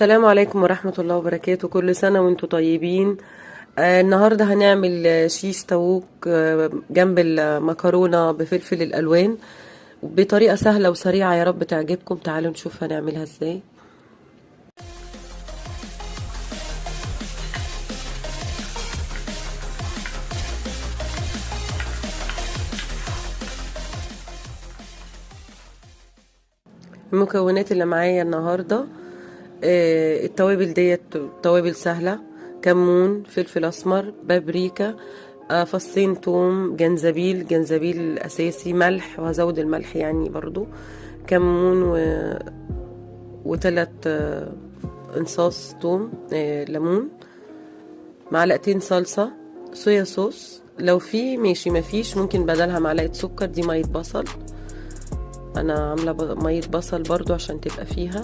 السلام عليكم ورحمة الله وبركاته. كل سنة وانتم طيبين. النهاردة هنعمل شيش طاووق جنب المكرونة بفلفل الألوان بطريقة سهلة وسريعة، يا رب تعجبكم. تعالوا نشوف هنعملها ازاي. المكونات اللي معايا النهاردة التوابل ديت توابل سهلة: كمون، فلفل أسمر، بابريكا، فصين توم، جنزبيل أساسي، ملح وهزود الملح يعني برضو، كمون وتلات انصاص توم، ليمون، معلقتين صلصة، صويا صوص لو في ماشي، مفيش ممكن بدلها معلقة سكر. دي مية بصل، انا عاملة مية بصل برضو عشان تبقى فيها.